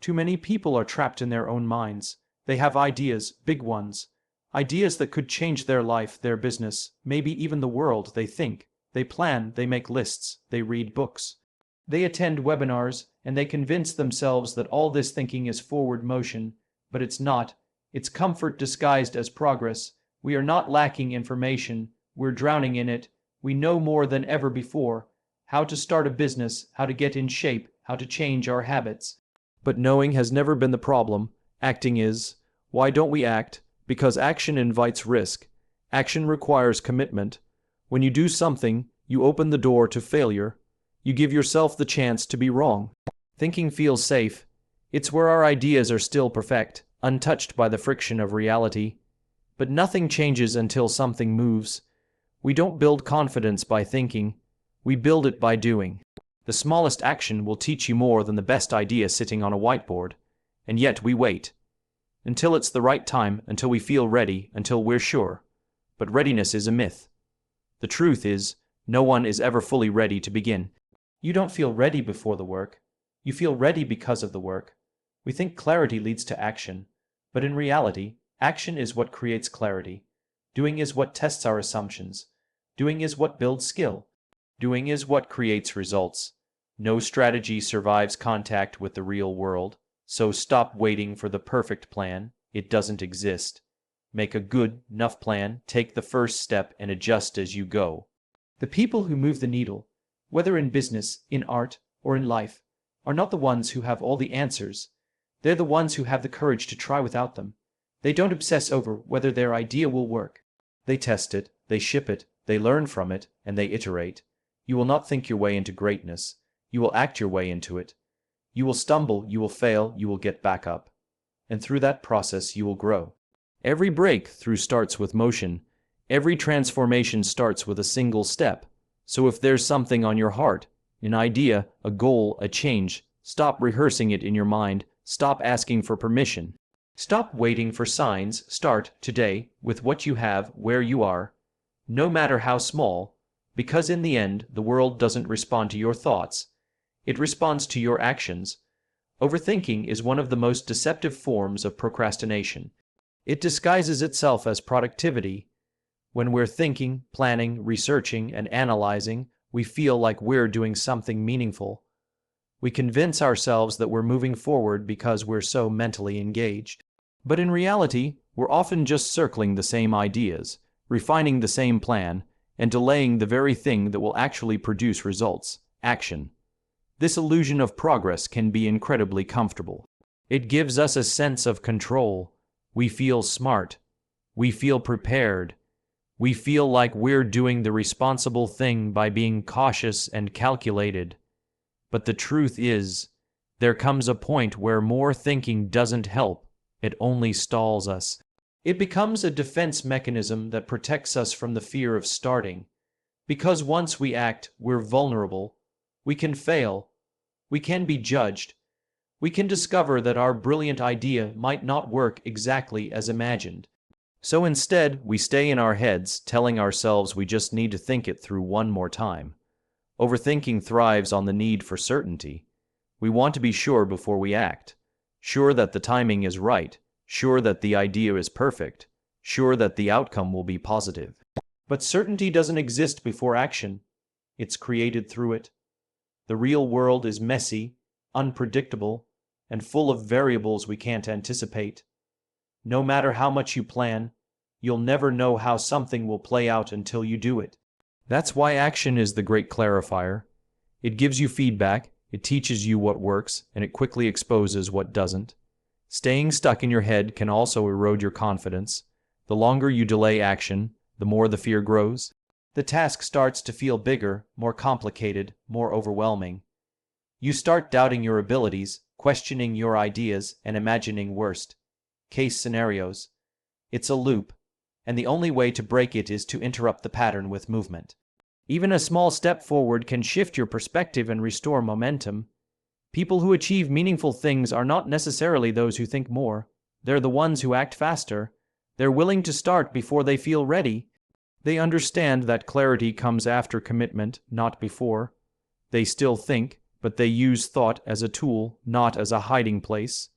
Too many people are trapped in their own minds. They have ideas, big ones. Ideas that could change their life, their business, maybe even the world. They think, they plan, they make lists, they read books. They attend webinars, and they convince themselves that all this thinking is forward motion, but it's not. It's comfort disguised as progress. We are not lacking information, we're drowning in it. We know more than ever before. How to start a business, how to get in shape, how to change our habits. But knowing has never been the problem. Acting is. Why don't we act? Because action invites risk. Action requires commitment. When you do something, you open the door to failure. You give yourself the chance to be wrong. Thinking feels safe. It's where our ideas are still perfect, untouched by the friction of reality. But nothing changes until something moves. We don't build confidence by thinking. We build it by doing. The smallest action will teach you more than the best idea sitting on a whiteboard. And yet we wait. Until it's the right time, until we feel ready, until we're sure. But readiness is a myth. The truth is, no one is ever fully ready to begin. You don't feel ready before the work. You feel ready because of the work. We think clarity leads to action. But in reality, action is what creates clarity. Doing is what tests our assumptions. Doing is what builds skill. Doing is what creates results. No strategy survives contact with the real world, so stop waiting for the perfect plan. It doesn't exist. Make a good enough plan, take the first step, and adjust as you go. The people who move the needle, whether in business, in art, or in life, are not the ones who have all the answers. They're the ones who have the courage to try without them. They don't obsess over whether their idea will work. They test it, they ship it, they learn from it, and they iterate. You will not think your way into greatness. You will act your way into it. You will stumble, you will fail, you will get back up. And through that process you will grow. Every breakthrough starts with motion. Every transformation starts with a single step. So if there's something on your heart, an idea, a goal, a change, stop rehearsing it in your mind. Stop asking for permission. Stop waiting for signs. Start today with what you have, where you are, no matter how small, because in the end, the world doesn't respond to your thoughts. It responds to your actions. Overthinking is one of the most deceptive forms of procrastination. It disguises itself as productivity. When we're thinking, planning, researching, and analyzing, we feel like we're doing something meaningful. We convince ourselves that we're moving forward because we're so mentally engaged. But in reality, we're often just circling the same ideas, refining the same plan, and delaying the very thing that will actually produce results, action. This illusion of progress can be incredibly comfortable. It gives us a sense of control. We feel smart. We feel prepared. We feel like we're doing the responsible thing by being cautious and calculated. But the truth is, there comes a point where more thinking doesn't help. It only stalls us. It becomes a defense mechanism that protects us from the fear of starting. Because once we act, we're vulnerable. We can fail. We can be judged. We can discover that our brilliant idea might not work exactly as imagined. So instead, we stay in our heads, telling ourselves we just need to think it through one more time. Overthinking thrives on the need for certainty. We want to be sure before we act. Sure that the timing is right. Sure that the idea is perfect. Sure that the outcome will be positive. But certainty doesn't exist before action. It's created through it. The real world is messy, unpredictable, and full of variables we can't anticipate. No matter how much you plan, you'll never know how something will play out until you do it. That's why action is the great clarifier. It gives you feedback, it teaches you what works, and it quickly exposes what doesn't. Staying stuck in your head can also erode your confidence. The longer you delay action, the more the fear grows. The task starts to feel bigger, more complicated, more overwhelming. You start doubting your abilities, questioning your ideas, and imagining worst-case scenarios. It's a loop, and the only way to break it is to interrupt the pattern with movement. Even a small step forward can shift your perspective and restore momentum. People who achieve meaningful things are not necessarily those who think more. They're the ones who act faster. They're willing to start before they feel ready. They understand that clarity comes after commitment, not before. They still think, but they use thought as a tool, not as a hiding place.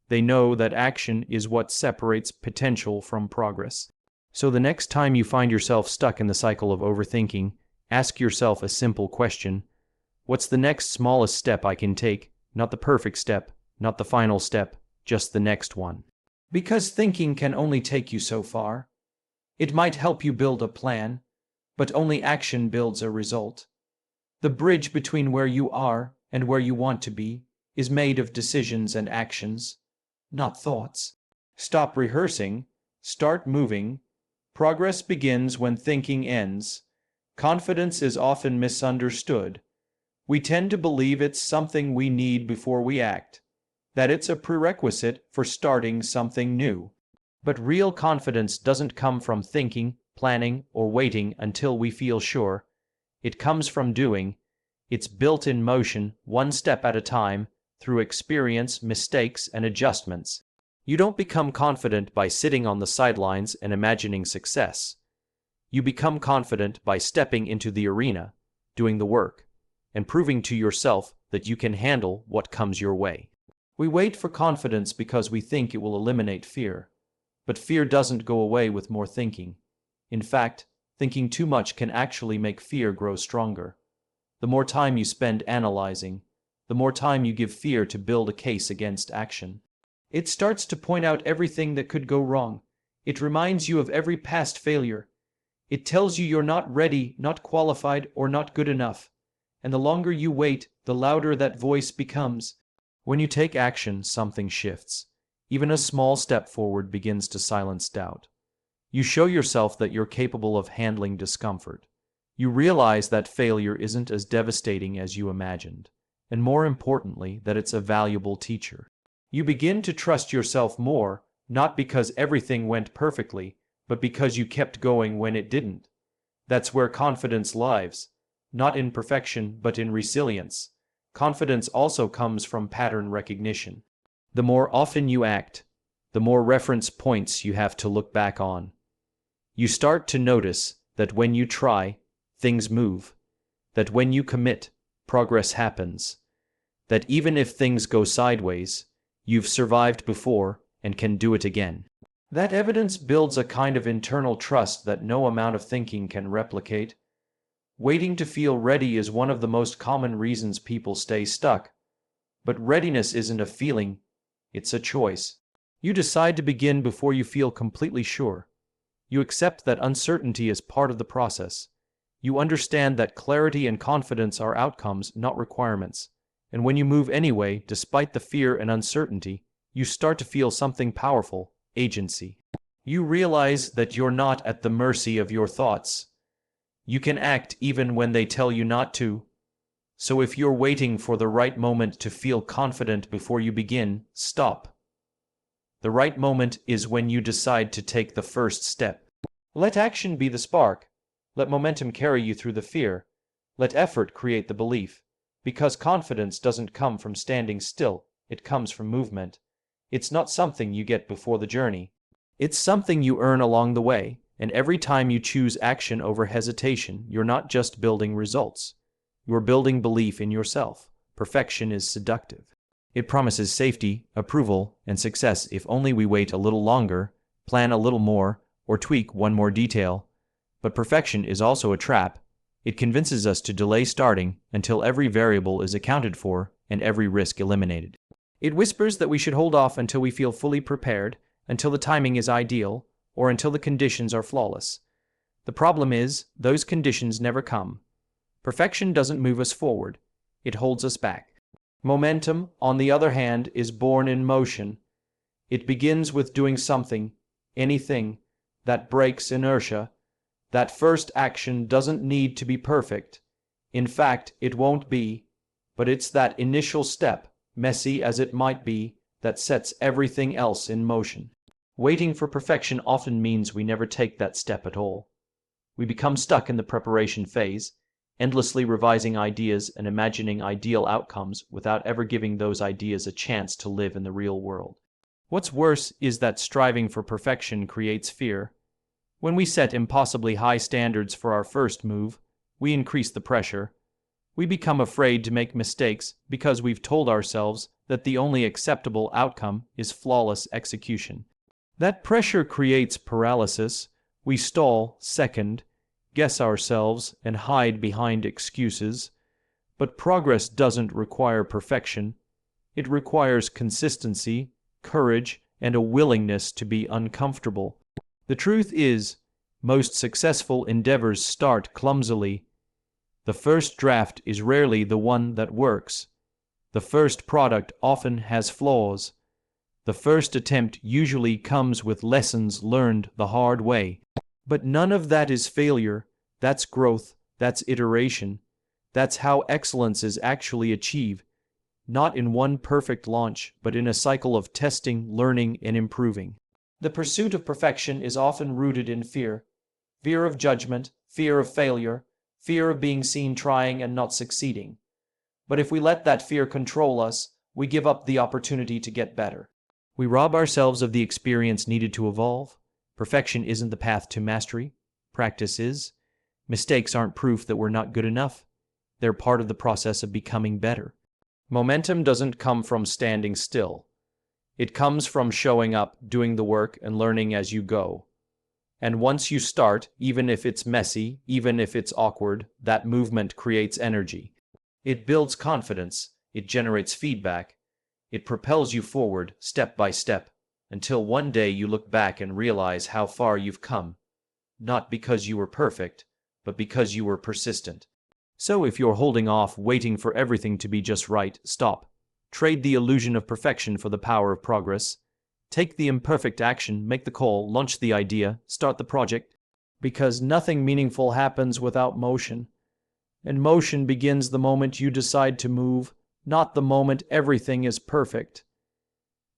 They know that action is what separates potential from progress. So the next time you find yourself stuck in the cycle of overthinking, ask yourself a simple question. What's the next smallest step I can take? Not the perfect step, not the final step, just the next one. Because thinking can only take you so far. It might help you build a plan, but only action builds a result. The bridge between where you are and where you want to be is made of decisions and actions, not thoughts. Stop rehearsing, start moving. Progress begins when thinking ends. Confidence is often misunderstood. We tend to believe it's something we need before we act, that it's a prerequisite for starting something new. But real confidence doesn't come from thinking, planning, or waiting until we feel sure. It comes from doing. It's built in motion, one step at a time, through experience, mistakes, and adjustments. You don't become confident by sitting on the sidelines and imagining success. You become confident by stepping into the arena, doing the work, and proving to yourself that you can handle what comes your way. We wait for confidence because we think it will eliminate fear. But fear doesn't go away with more thinking. In fact, thinking too much can actually make fear grow stronger. The more time you spend analyzing, the more time you give fear to build a case against action. It starts to point out everything that could go wrong. It reminds you of every past failure. It tells you you're not ready, not qualified, or not good enough. And the longer you wait, the louder that voice becomes. When you take action, something shifts. Even a small step forward begins to silence doubt. You show yourself that you're capable of handling discomfort. You realize that failure isn't as devastating as you imagined, and more importantly, that it's a valuable teacher. You begin to trust yourself more, not because everything went perfectly, but because you kept going when it didn't. That's where confidence lies, not in perfection, but in resilience. Confidence also comes from pattern recognition. The more often you act, the more reference points you have to look back on. You start to notice that when you try, things move, that when you commit, progress happens, that even if things go sideways, you've survived before and can do it again. That evidence builds a kind of internal trust that no amount of thinking can replicate. Waiting to feel ready is one of the most common reasons people stay stuck. But readiness isn't a feeling, it's a choice. You decide to begin before you feel completely sure. You accept that uncertainty is part of the process. You understand that clarity and confidence are outcomes, not requirements. And when you move anyway, despite the fear and uncertainty, you start to feel something powerful, agency. You realize that you're not at the mercy of your thoughts. You can act even when they tell you not to. So if you're waiting for the right moment to feel confident before you begin, stop. The right moment is when you decide to take the first step. Let action be the spark. Let momentum carry you through the fear. Let effort create the belief. Because confidence doesn't come from standing still, it comes from movement. It's not something you get before the journey. It's something you earn along the way, and every time you choose action over hesitation, you're not just building results. You're building belief in yourself. Perfection is seductive. It promises safety, approval, and success if only we wait a little longer, plan a little more, or tweak one more detail. But perfection is also a trap. It convinces us to delay starting until every variable is accounted for and every risk eliminated. It whispers that we should hold off until we feel fully prepared, until the timing is ideal, or until the conditions are flawless. The problem is, those conditions never come. Perfection doesn't move us forward. It holds us back. Momentum, on the other hand, is born in motion. It begins with doing something, anything, that breaks inertia. That first action doesn't need to be perfect. In fact, it won't be. But it's that initial step, messy as it might be, that sets everything else in motion. Waiting for perfection often means we never take that step at all. We become stuck in the preparation phase, endlessly revising ideas and imagining ideal outcomes without ever giving those ideas a chance to live in the real world. What's worse is that striving for perfection creates fear. When we set impossibly high standards for our first move, we increase the pressure. We become afraid to make mistakes because we've told ourselves that the only acceptable outcome is flawless execution. That pressure creates paralysis. We stall, second, guess ourselves, and hide behind excuses. But progress doesn't require perfection. It requires consistency, courage, and a willingness to be uncomfortable. The truth is, most successful endeavors start clumsily. The first draft is rarely the one that works. The first product often has flaws. The first attempt usually comes with lessons learned the hard way. But none of that is failure. That's growth. That's iteration. That's how excellence is actually achieved. Not in one perfect launch, but in a cycle of testing, learning, and improving. The pursuit of perfection is often rooted in fear. Fear of judgment, fear of failure, fear of being seen trying and not succeeding. But if we let that fear control us, we give up the opportunity to get better. We rob ourselves of the experience needed to evolve. Perfection isn't the path to mastery. Practice is. Mistakes aren't proof that we're not good enough. They're part of the process of becoming better. Momentum doesn't come from standing still. It comes from showing up, doing the work, and learning as you go. And once you start, even if it's messy, even if it's awkward, that movement creates energy. It builds confidence. It generates feedback. It propels you forward, step by step, until one day you look back and realize how far you've come. Not because you were perfect, but because you were persistent. So if you're holding off, waiting for everything to be just right, stop. Trade the illusion of perfection for the power of progress. Take the imperfect action, make the call, launch the idea, start the project. Because nothing meaningful happens without motion. And motion begins the moment you decide to move, not the moment everything is perfect.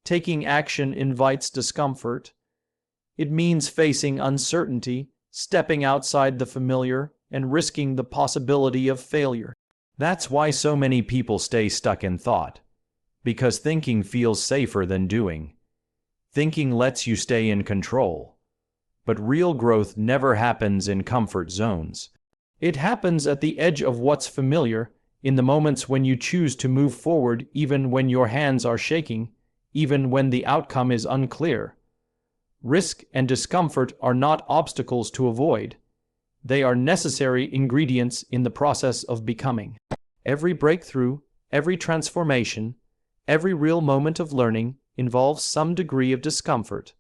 Taking action invites discomfort. It means facing uncertainty, stepping outside the familiar, and risking the possibility of failure. That's why so many people stay stuck in thought. Because thinking feels safer than doing. Thinking lets you stay in control. But real growth never happens in comfort zones. It happens at the edge of what's familiar, in the moments when you choose to move forward even when your hands are shaking, even when the outcome is unclear. Risk and discomfort are not obstacles to avoid. They are necessary ingredients in the process of becoming. Every breakthrough, every transformation, every real moment of learning involves some degree of discomfort.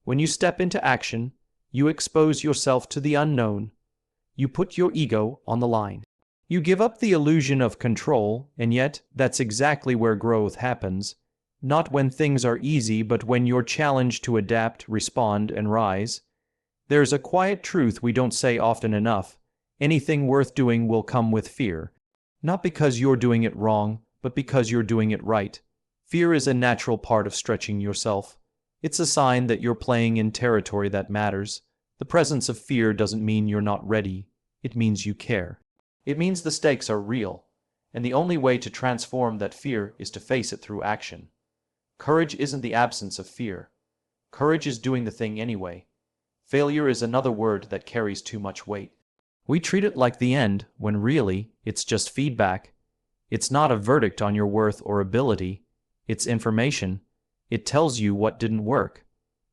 When you step into action, you expose yourself to the unknown. You put your ego on the line. You give up the illusion of control, and yet that's exactly where growth happens. Not when things are easy, but when you're challenged to adapt, respond, and rise. There's a quiet truth we don't say often enough. Anything worth doing will come with fear. Not because you're doing it wrong, but because you're doing it right. Fear is a natural part of stretching yourself. It's a sign that you're playing in territory that matters. The presence of fear doesn't mean you're not ready. It means you care. It means the stakes are real, and the only way to transform that fear is to face it through action. Courage isn't the absence of fear. Courage is doing the thing anyway. Failure is another word that carries too much weight. We treat it like the end, when really, it's just feedback. It's not a verdict on your worth or ability. It's information. It tells you what didn't work.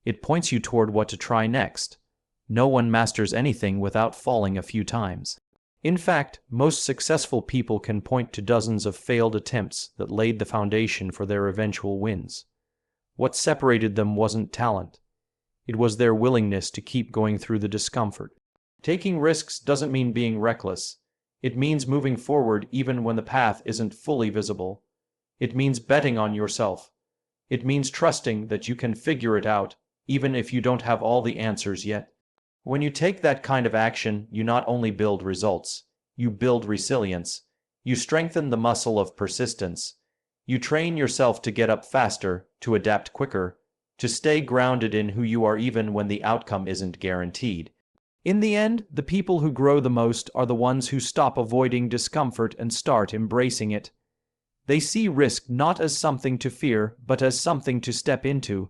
It points you toward what to try next. No one masters anything without falling a few times. In fact, most successful people can point to dozens of failed attempts that laid the foundation for their eventual wins. What separated them wasn't talent. It was their willingness to keep going through the discomfort. Taking risks doesn't mean being reckless. It means moving forward even when the path isn't fully visible. It means betting on yourself. It means trusting that you can figure it out, even if you don't have all the answers yet. When you take that kind of action, you not only build results, you build resilience. You strengthen the muscle of persistence. You train yourself to get up faster, to adapt quicker, to stay grounded in who you are even when the outcome isn't guaranteed. In the end, the people who grow the most are the ones who stop avoiding discomfort and start embracing it. They see risk not as something to fear, but as something to step into.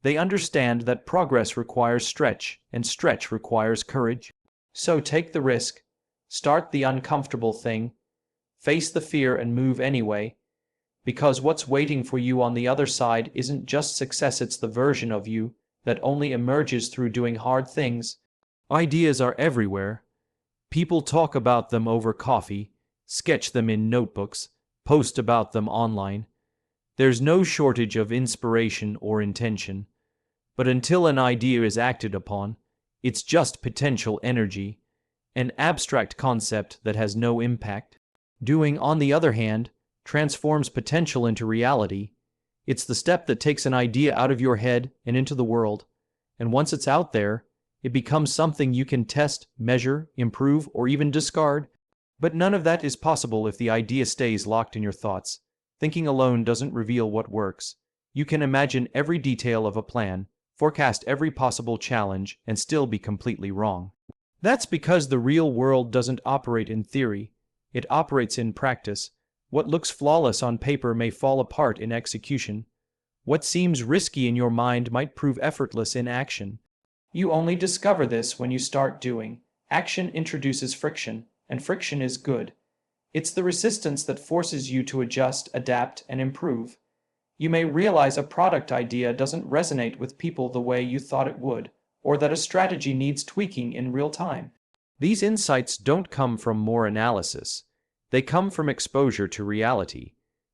They understand that progress requires stretch, and stretch requires courage. So take the risk. Start the uncomfortable thing. Face the fear and move anyway, because what's waiting for you on the other side isn't just success, it's the version of you that only emerges through doing hard things. Ideas are everywhere. People talk about them over coffee, sketch them in notebooks, post about them online. There's no shortage of inspiration or intention. But until an idea is acted upon, it's just potential energy, an abstract concept that has no impact. Doing, on the other hand, transforms potential into reality. It's the step that takes an idea out of your head and into the world, and once it's out there, it becomes something you can test, measure, improve, or even discard. But none of that is possible if the idea stays locked in your thoughts. Thinking alone doesn't reveal what works. You can imagine every detail of a plan, forecast every possible challenge, and still be completely wrong. That's because the real world doesn't operate in theory. It operates in practice. What looks flawless on paper may fall apart in execution. What seems risky in your mind might prove effortless in action. You only discover this when you start doing. Action introduces friction, and friction is good. It's the resistance that forces you to adjust, adapt, and improve. You may realize a product idea doesn't resonate with people the way you thought it would, or that a strategy needs tweaking in real time. These insights don't come from more analysis. They come from exposure to reality.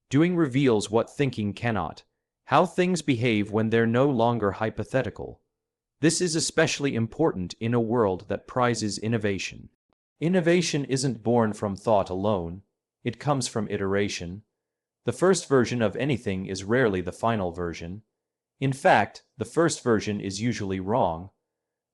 Doing reveals what thinking cannot, how things behave when they're no longer hypothetical. This is especially important in a world that prizes innovation. Innovation isn't born from thought alone. It comes from iteration. The first version of anything is rarely the final version. In fact, the first version is usually wrong.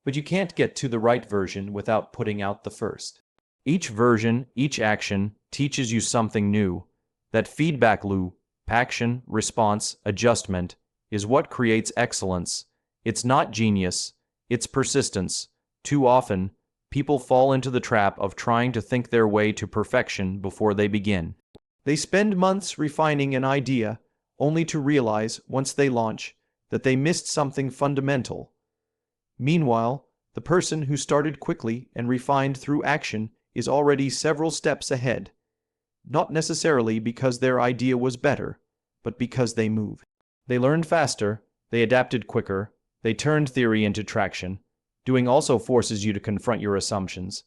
But you can't get to the right version without putting out the first. Each version, each action, teaches you something new. That feedback loop, action, response, adjustment, is what creates excellence. It's not genius, it's persistence. Too often, people fall into the trap of trying to think their way to perfection before they begin. They spend months refining an idea, only to realize, once they launch, that they missed something fundamental. Meanwhile, the person who started quickly and refined through action is already several steps ahead. Not necessarily because their idea was better, but because they moved. They learned faster, they adapted quicker, they turned theory into traction. Doing also forces you to confront your assumptions.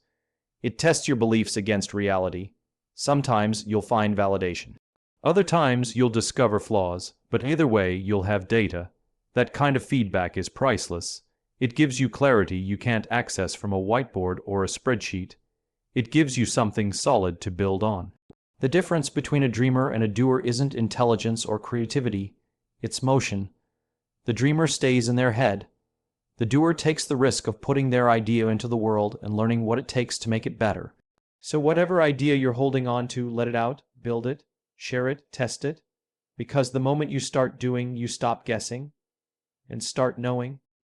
It tests your beliefs against reality. Sometimes you'll find validation. Other times you'll discover flaws, but either way you'll have data. That kind of feedback is priceless. It gives you clarity you can't access from a whiteboard or a spreadsheet. It gives you something solid to build on. The difference between a dreamer and a doer isn't intelligence or creativity, it's motion. The dreamer stays in their head. The doer takes the risk of putting their idea into the world and learning what it takes to make it better. So whatever idea you're holding on to, let it out, build it, share it, test it, because the moment you start doing, you stop guessing and start knowing.